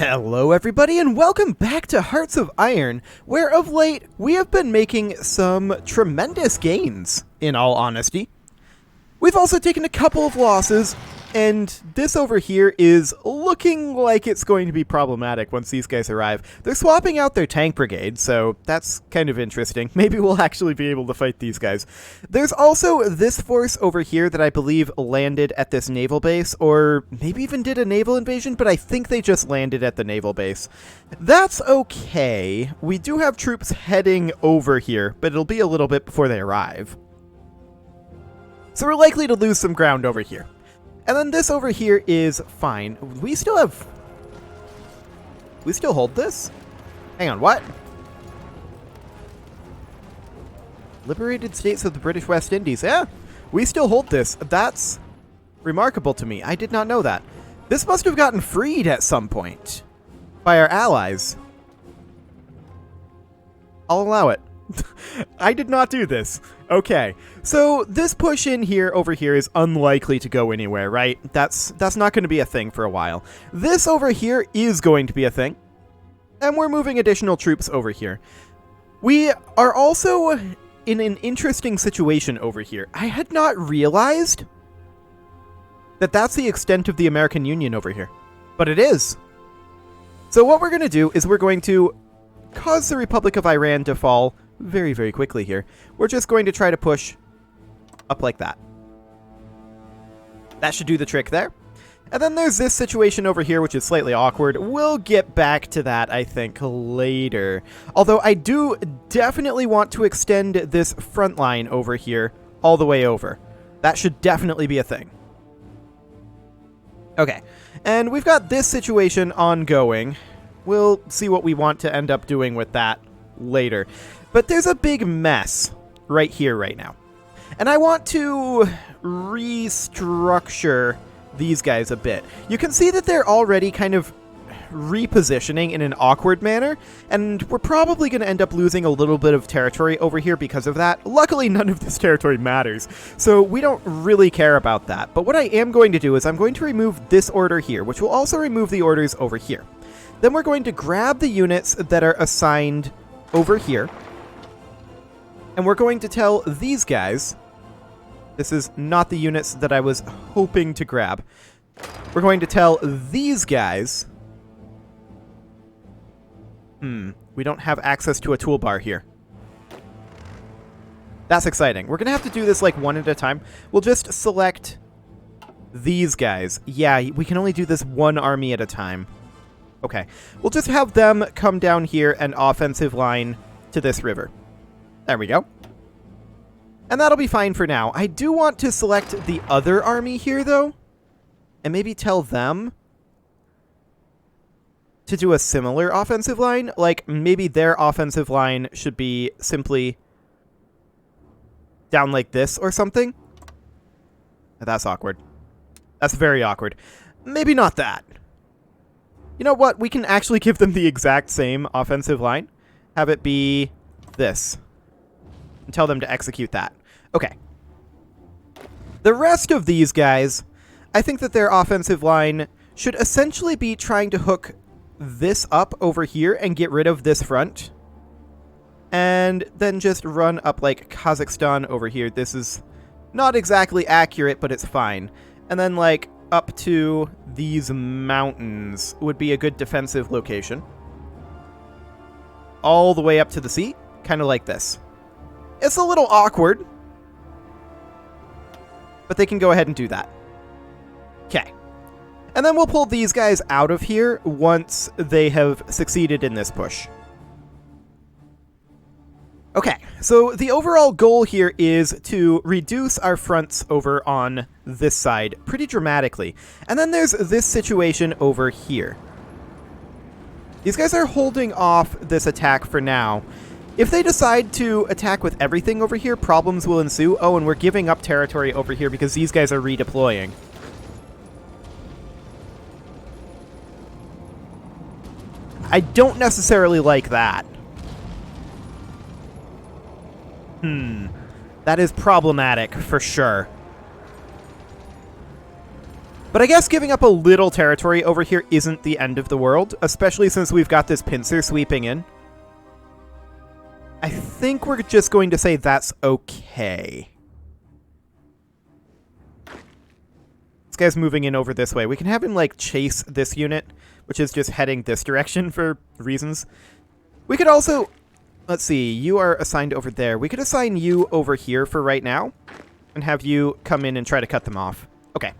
Hello everybody and welcome back to Hearts of Iron, where of late we have been making some tremendous gains, in all honesty. We've also taken a couple of losses, and this over here is looking like it's going to be problematic once these guys arrive. They're swapping out their tank brigade, so that's kind of interesting. Maybe we'll actually be able to fight these guys. There's also this force over here that I believe landed at this naval base, or maybe even did a naval invasion, but I think they just landed at the naval base. That's okay. We do have troops heading over here, but it'll be a little bit before they arrive. So we're likely to lose some ground over here. And then this over here is fine. We still hold this? Hang on, what? Liberated States of the British West Indies. Yeah, we still hold this. That's remarkable to me. I did not know that. This must have gotten freed at some point by our allies. I'll allow it. I did not do this. Okay, so this push in here over here is unlikely to go anywhere, right? That's not going to be a thing for a while. This over here is going to be a thing, and we're moving additional troops over here. We are also in an interesting situation over here. I had not realized that that's the extent of the American Union over here, but it is. So what we're going to do is we're going to cause the Republic of Iran to fall very, very quickly here. We're just going to try to push up like that. That should do the trick there. And then there's this situation over here, which is slightly awkward. We'll get back to that, I think, later. Although I do definitely want to extend this front line over here all the way over. That should definitely be a thing. Okay, and we've got this situation ongoing. We'll see what we want to end up doing with that later. But there's a big mess right here right now. And I want to restructure these guys a bit. You can see that they're already kind of repositioning in an awkward manner, and we're probably going to end up losing a little bit of territory over here because of that. Luckily, none of this territory matters, so we don't really care about that. But what I am going to do is I'm going to remove this order here, which will also remove the orders over here. Then we're going to grab the units that are assigned over here, and we're going to tell these guys, this is not the units that I was hoping to grab. We're going to tell these guys, we don't have access to a toolbar here. That's exciting. We're going to have to do this like one at a time. We'll just select these guys. Yeah, we can only do this one army at a time. Okay, we'll just have them come down here and offensive line to this river. There we go. And that'll be fine for now. I do want to select the other army here, though, and maybe tell them to do a similar offensive line. Like, maybe their offensive line should be simply down like this or something. That's awkward. That's very awkward. Maybe not that. You know what? We can actually give them the exact same offensive line. Have it be this. And tell them to execute that. Okay. The rest of these guys, I think that their offensive line should essentially be trying to hook this up over here and get rid of this front. And then just run up like Kazakhstan over here. This is not exactly accurate, but it's fine. And then like up to these mountains would be a good defensive location. All the way up to the sea, kind of like this. It's a little awkward, but they can go ahead and do that. Okay. And then we'll pull these guys out of here once they have succeeded in this push. Okay, so the overall goal here is to reduce our fronts over on this side pretty dramatically. And then there's this situation over here. These guys are holding off this attack for now. If they decide to attack with everything over here, problems will ensue. Oh, and we're giving up territory over here because these guys are redeploying. I don't necessarily like that. That is problematic, for sure. But I guess giving up a little territory over here isn't the end of the world, especially since we've got this pincer sweeping in. I think we're just going to say that's okay. This guy's moving in over this way. We can have him, like, chase this unit, which is just heading this direction for reasons. We could also... Let's see, you are assigned over there. We could assign you over here for right now and have you come in and try to cut them off. Okay.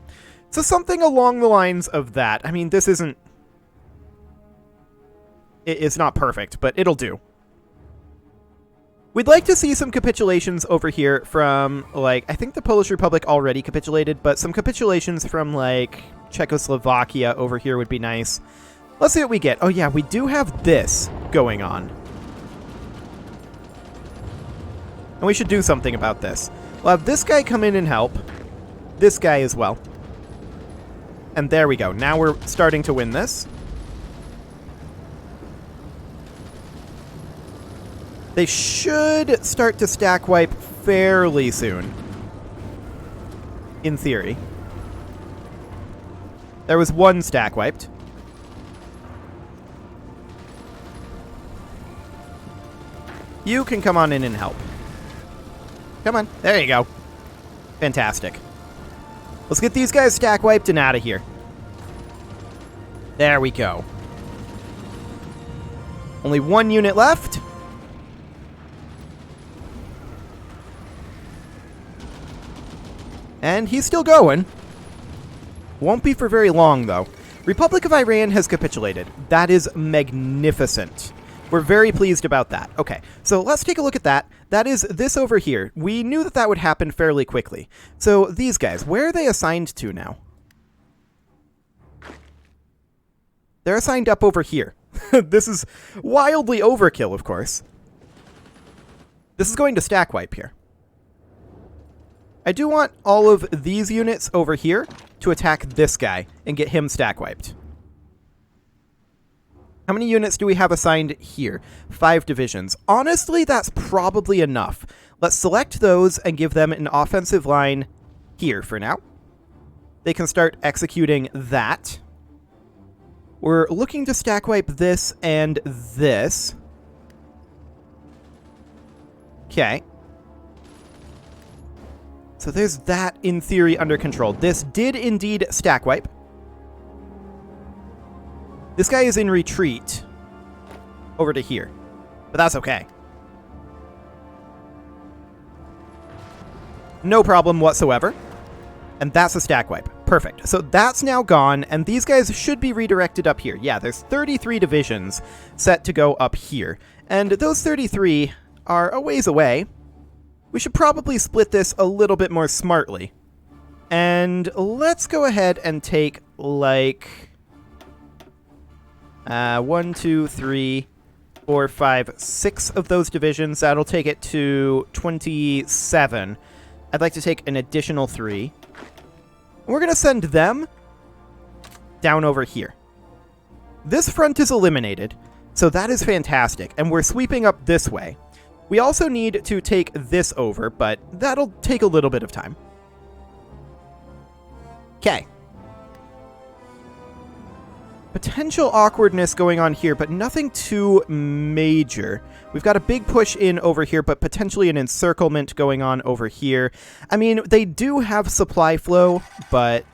So something along the lines of that. I mean, this isn't... It's not perfect, but it'll do. We'd like to see some capitulations over here from, like, I think the Polish Republic already capitulated, but some capitulations from, like, Czechoslovakia over here would be nice. Let's see what we get. Oh, yeah, we do have this going on. And we should do something about this. We'll have this guy come in and help. This guy as well. And there we go. Now we're starting to win this. They should start to stack wipe fairly soon. In theory. There was one stack wiped. You can come on in and help. Come on. There you go. Fantastic. Let's get these guys stack wiped and out of here. There we go. Only one unit left. And he's still going. Won't be for very long, though. Republic of Iran has capitulated. That is magnificent. We're very pleased about that. Okay, so let's take a look at that. That is this over here. We knew that that would happen fairly quickly. So these guys, where are they assigned to now? They're assigned up over here. This is wildly overkill, of course. This is going to stack wipe here. I do want all of these units over here to attack this guy and get him stack wiped. How many units do we have assigned here? 5 divisions. Honestly, that's probably enough. Let's select those and give them an offensive line here for now. They can start executing that. We're looking to stack wipe this and this. Okay. So there's that, in theory, under control. This did indeed stack wipe. This guy is in retreat over to here, but that's okay. No problem whatsoever. And that's a stack wipe. Perfect. So that's now gone, and these guys should be redirected up here. Yeah, there's 33 divisions set to go up here. And those 33 are a ways away. We should probably split this a little bit more smartly. And let's go ahead and take, like... 1, 2, 3, 4, 5, 6 of those divisions. That'll take it to 27. I'd like to take an additional 3. We're going to send them down over here. This front is eliminated, so that is fantastic. And we're sweeping up this way. We also need to take this over, but that'll take a little bit of time. Okay. Potential awkwardness going on here, but nothing too major. We've got a big push in over here, but potentially an encirclement going on over here. I mean, they do have supply flow, but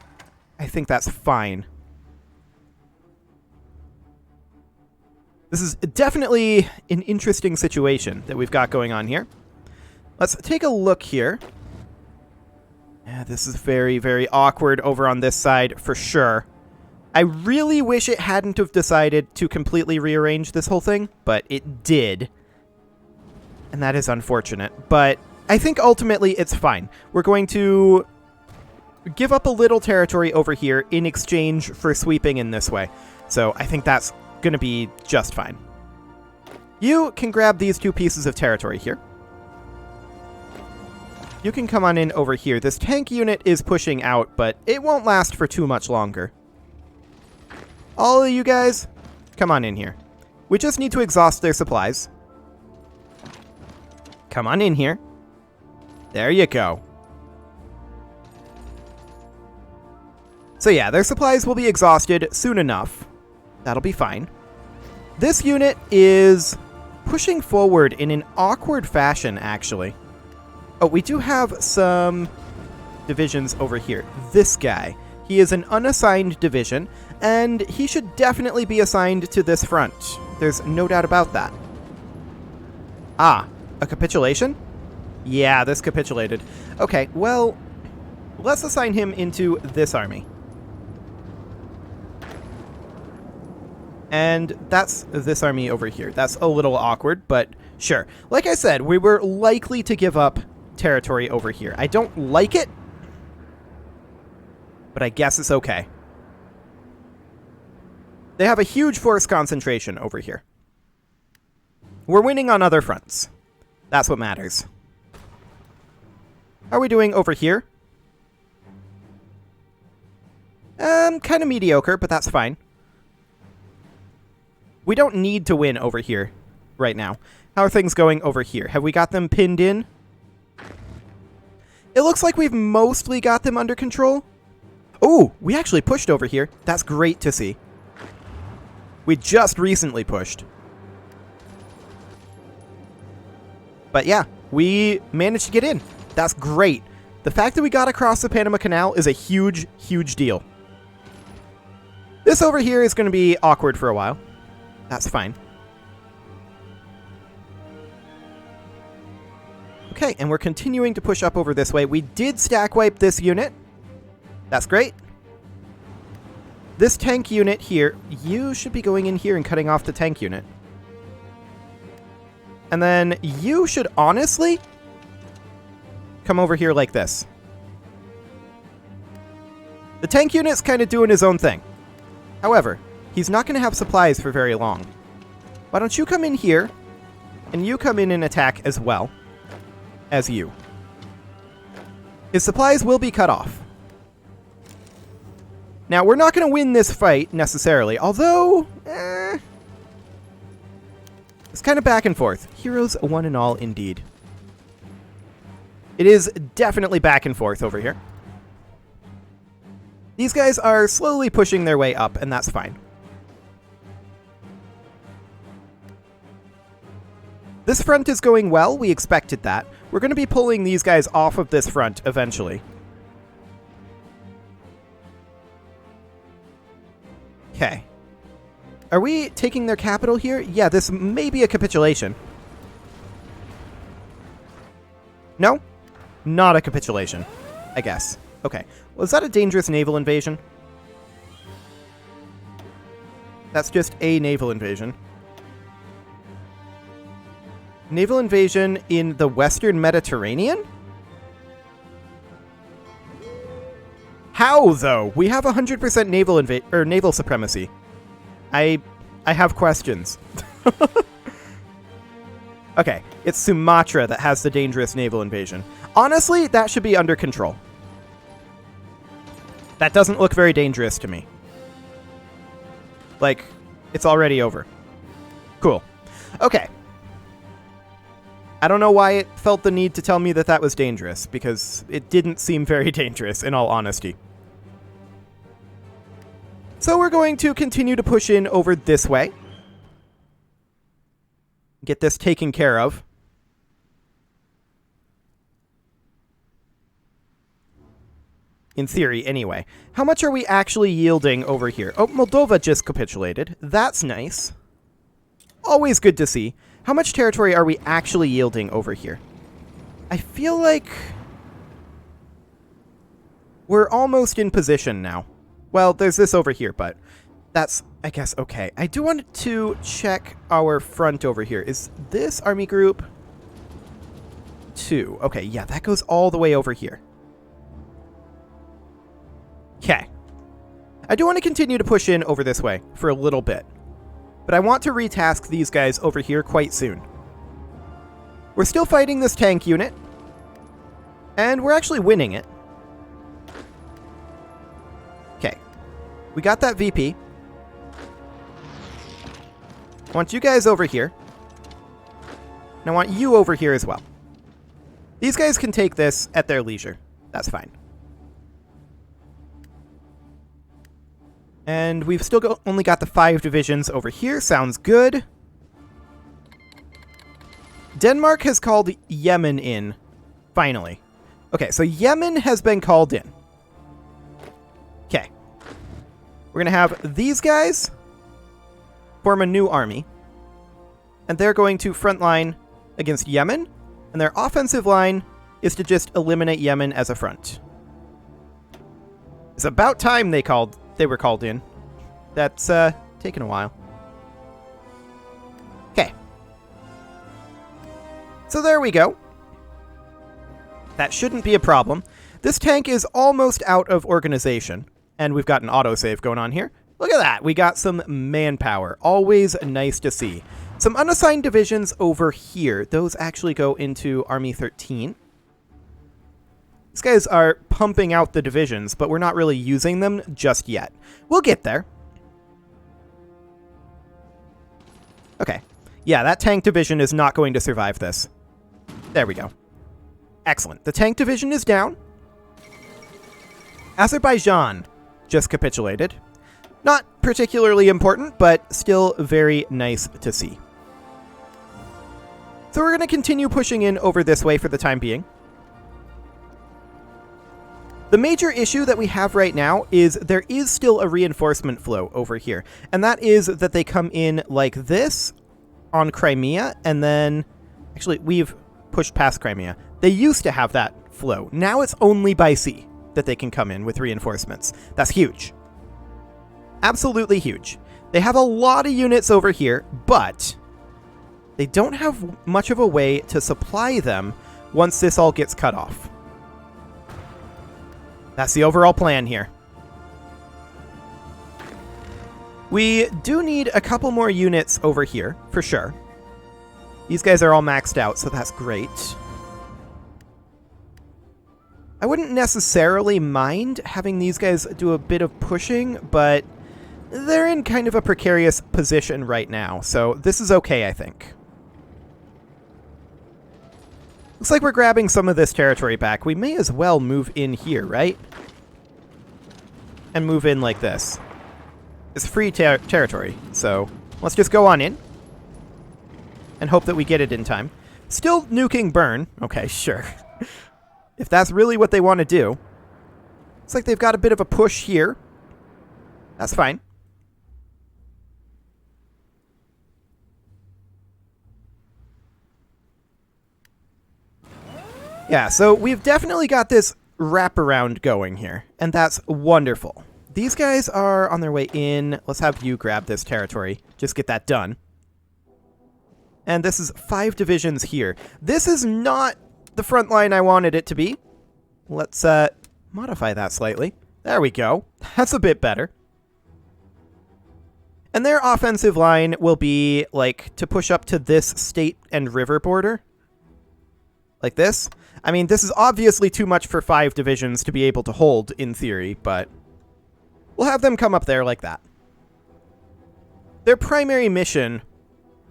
I think that's fine. This is definitely an interesting situation that we've got going on here. Let's take a look here. Yeah, this is very, very awkward over on this side for sure. I really wish it hadn't have decided to completely rearrange this whole thing, but it did. And that is unfortunate. But I think ultimately it's fine. We're going to give up a little territory over here in exchange for sweeping in this way. So I think that's going to be just fine. You can grab these 2 pieces of territory here. You can come on in over here. This tank unit is pushing out, but it won't last for too much longer. All of you guys, come on in here. We just need to exhaust their supplies. Come on in here. There you go. So yeah, their supplies will be exhausted soon enough. That'll be fine. This unit is pushing forward in an awkward fashion, actually. Oh, we do have some divisions over here. This guy. He is an unassigned division, and he should definitely be assigned to this front. There's no doubt about that. Ah, a capitulation? Yeah, this capitulated. Okay, well, let's assign him into this army. And that's this army over here. That's a little awkward, but sure. Like I said, we were likely to give up territory over here. I don't like it, but I guess it's okay. They have a huge force concentration over here. We're winning on other fronts. That's what matters. How are we doing over here? Kind of mediocre, but that's fine. We don't need to win over here right now. How are things going over here? Have we got them pinned in? It looks like we've mostly got them under control. Oh, we actually pushed over here. That's great to see. We just recently pushed. But yeah, we managed to get in. That's great. The fact that we got across the Panama Canal is a huge, huge deal. This over here is going to be awkward for a while. That's fine. Okay, and we're continuing to push up over this way. We did stack wipe this unit. That's great. This tank unit here, you should be going in here and cutting off the tank unit. And then you should honestly come over here like this. The tank unit's kind of doing his own thing. However, he's not going to have supplies for very long. Why don't you come in here, and you come in and attack as well as you. His supplies will be cut off. Now, we're not going to win this fight, necessarily, although, it's kind of back and forth. Heroes one and all, indeed. It is definitely back and forth over here. These guys are slowly pushing their way up, and that's fine. This front is going well. We expected that. We're going to be pulling these guys off of this front eventually. Okay. Are we taking their capital here? Yeah, this may be a capitulation. No? Not a capitulation, I guess. Okay. Was that a dangerous naval invasion? That's just a naval invasion. Naval invasion in the Western Mediterranean? How, though? We have 100% naval supremacy. I have questions. Okay, it's Sumatra that has the dangerous naval invasion. Honestly, that should be under control. That doesn't look very dangerous to me. Like, it's already over. Cool. Okay. I don't know why it felt the need to tell me that that was dangerous, because it didn't seem very dangerous, in all honesty. So we're going to continue to push in over this way. Get this taken care of. In theory, anyway. How much are we actually yielding over here? Oh, Moldova just capitulated. That's nice. Always good to see. How much territory are we actually yielding over here? I feel like we're almost in position now. Well, there's this over here, but that's, I guess, okay. I do want to check our front over here. Is this army group 2? Okay, yeah, that goes all the way over here. Okay. I do want to continue to push in over this way for a little bit. But I want to retask these guys over here quite soon. We're still fighting this tank unit. And we're actually winning it. Okay. We got that VP. I want you guys over here. And I want you over here as well. These guys can take this at their leisure. That's fine. And we've still only got the 5 divisions over here. Sounds good. Denmark has called Yemen in, finally. Okay, so Yemen has been called in. Okay. We're going to have these guys form a new army. And they're going to frontline against Yemen. And their offensive line is to just eliminate Yemen as a front. It's about time they were called in. That's taken a while. Okay. So there we go. That shouldn't be a problem. This tank is almost out of organization. And we've got an autosave going on here. Look at that. We got some manpower. Always nice to see. Some unassigned divisions over here. Those actually go into Army 13. These guys are pumping out the divisions, but we're not really using them just yet. We'll get there. Okay. Yeah, that tank division is not going to survive this. There we go. Excellent. The tank division is down. Azerbaijan just capitulated. Not particularly important, but still very nice to see. So we're going to continue pushing in over this way for the time being. The major issue that we have right now is there is still a reinforcement flow over here. And that is that they come in like this on Crimea, and then... Actually, we've pushed past Crimea. They used to have that flow. Now it's only by sea that they can come in with reinforcements. That's huge. Absolutely huge. They have a lot of units over here, but they don't have much of a way to supply them once this all gets cut off. That's the overall plan here. We do need a couple more units over here, for sure. These guys are all maxed out, so that's great. I wouldn't necessarily mind having these guys do a bit of pushing, but they're in kind of a precarious position right now, so this is okay, I think. Looks like we're grabbing some of this territory back. We may as well move in here, right? And move in like this. It's free territory, so let's just go on in. And hope that we get it in time. Still nuking burn. Okay, sure. If that's really what they want to do. Looks like they've got a bit of a push here. That's fine. Yeah, so we've definitely got this wraparound going here, and that's wonderful. These guys are on their way in. Let's have you grab this territory. Just get that done. And this is 5 divisions here. This is not the front line I wanted it to be. Let's modify that slightly. There we go. That's a bit better. And their offensive line will be, like, to push up to this state and river border. Like this. I mean, this is obviously too much for 5 divisions to be able to hold, in theory, but we'll have them come up there like that. Their primary mission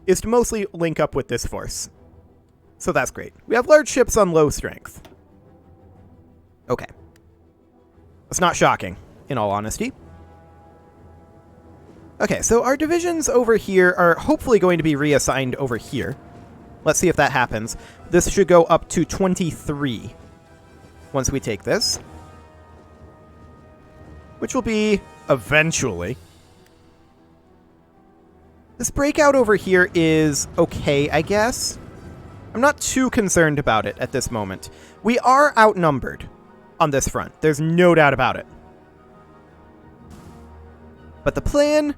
is to mostly link up with this force. So that's great. We have large ships on low strength. Okay. That's not shocking, in all honesty. Okay, so our divisions over here are hopefully going to be reassigned over here. Let's see if that happens. This should go up to 23 once we take this. Which will be eventually. This breakout over here is okay, I guess. I'm not too concerned about it at this moment. We are outnumbered on this front. There's no doubt about it. But the plan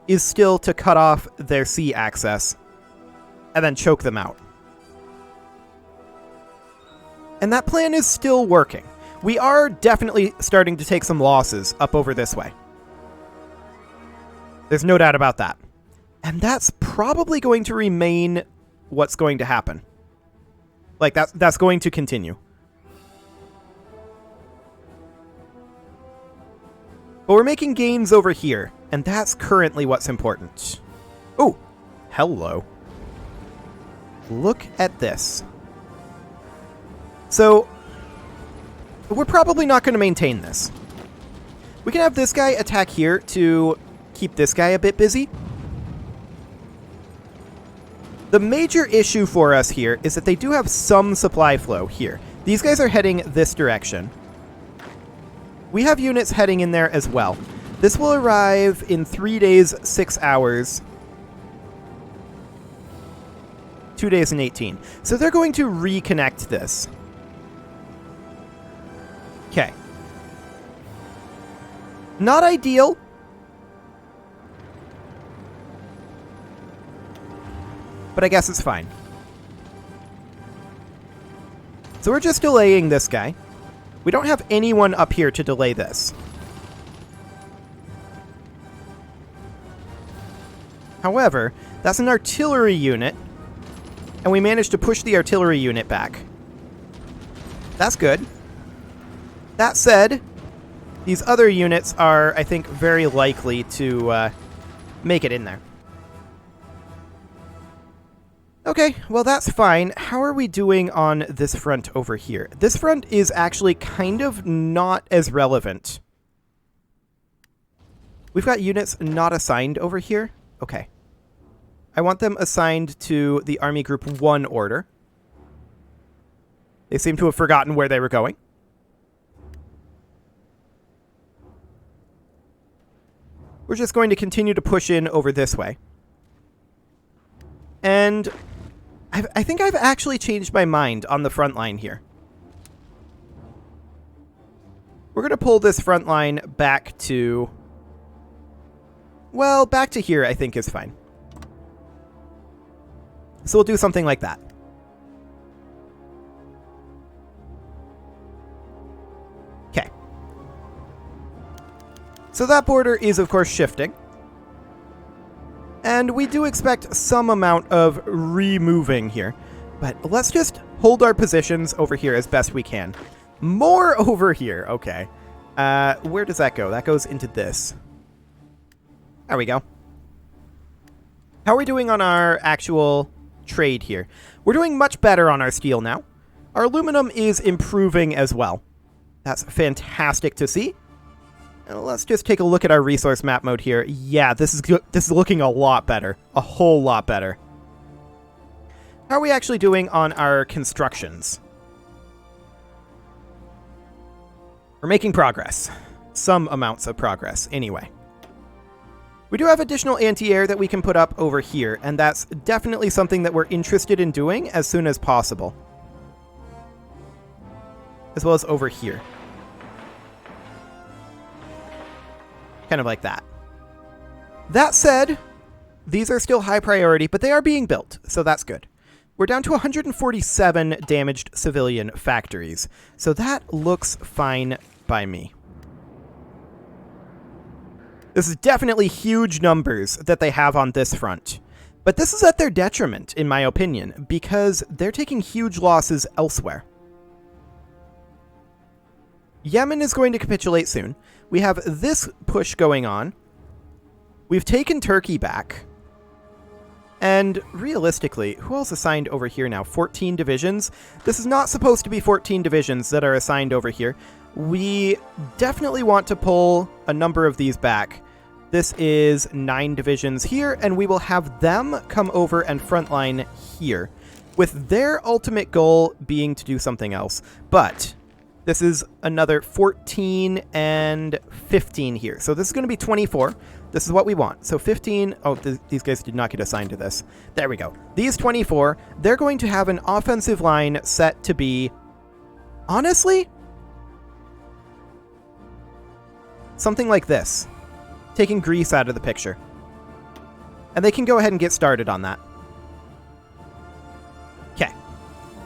is still to cut off their sea access and then choke them out. And that plan is still working. We are definitely starting to take some losses up over this way. There's no doubt about that. And that's probably going to remain what's going to happen. Like, that's going to continue. But we're making gains over here, and that's currently what's important. Oh, hello. Look at this. So, we're probably not going to maintain this. We can have this guy attack here to keep this guy a bit busy. The major issue for us here is that they do have some supply flow here. These guys are heading this direction. We have units heading in there as well. This will arrive in 3 days, 6 hours. 2 days and 18. So they're going to reconnect this. Okay. Not ideal. But I guess it's fine. So we're just delaying this guy. We don't have anyone up here to delay this. However, that's an artillery unit, and we managed to push the artillery unit back. That's good. That said, these other units are, I think, very likely to make it in there. Okay, well that's fine. How are we doing on this front over here? This front is actually kind of not as relevant. We've got units not assigned over here. Okay. I want them assigned to the Army Group 1 order. They seem to have forgotten where they were going. We're just going to continue to push in over this way. And I think I've actually changed my mind on the front line here. We're going to pull this front line back to... well, back to here I think is fine. So we'll do something like that. Okay. So that border is, of course, shifting. And we do expect some amount of removing here. But let's just hold our positions over here as best we can. More over here. Okay. Where does that go? That goes into this. There we go. How are we doing on our actual trade here? We're doing much better on our steel now. Our aluminum is improving as well. That's fantastic to see. And let's just take a look at our resource map mode here. Yeah, this is looking a lot better. A whole lot better. How are we actually doing on our constructions? We're making progress. Some amounts of progress, anyway. We do have additional anti-air that we can put up over here, and that's definitely something that we're interested in doing as soon as possible. As well as over here. Kind of like that. That said, these are still high priority, but they are being built, so that's good. We're down to 147 damaged civilian factories, so that looks fine by me. This is definitely huge numbers that they have on this front, but this is at their detriment, in my opinion, because they're taking huge losses elsewhere. Yemen is going to capitulate soon. We have this push going on. We've taken Turkey back. And realistically, who else assigned over here now? 14 divisions? This is not supposed to be 14 divisions that are assigned over here. We definitely want to pull a number of these back. This is 9 divisions here, and we will have them come over and frontline here, with their ultimate goal being to do something else. But this is another 14 and 15 here. So this is going to be 24. This is what we want. So 15... oh, these guys did not get assigned to this. There we go. These 24, they're going to have an offensive line set to be... honestly? Something like this. Taking Greece out of the picture. And they can go ahead and get started on that. Okay.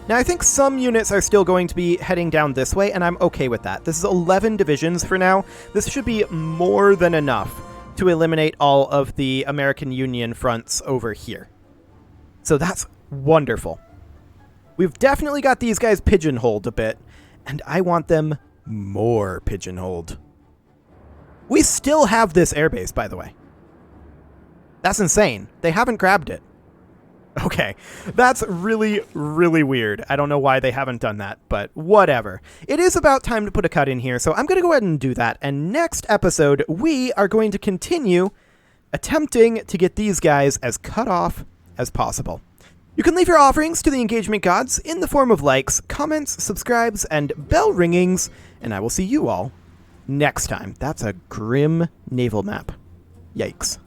Now, I think some units are still going to be heading down this way, and I'm okay with that. This is 11 divisions for now. This should be more than enough to eliminate all of the American Union fronts over here. So that's wonderful. We've definitely got these guys pigeonholed a bit, and I want them more pigeonholed. We still have this airbase, by the way. That's insane. They haven't grabbed it. Okay, that's really, really weird. I don't know why they haven't done that, but whatever. It is about time to put a cut in here, so I'm going to go ahead and do that. And next episode, we are going to continue attempting to get these guys as cut off as possible. You can leave your offerings to the engagement gods in the form of likes, comments, subscribes, and bell ringings, and I will see you all next time. That's a grim naval map. Yikes.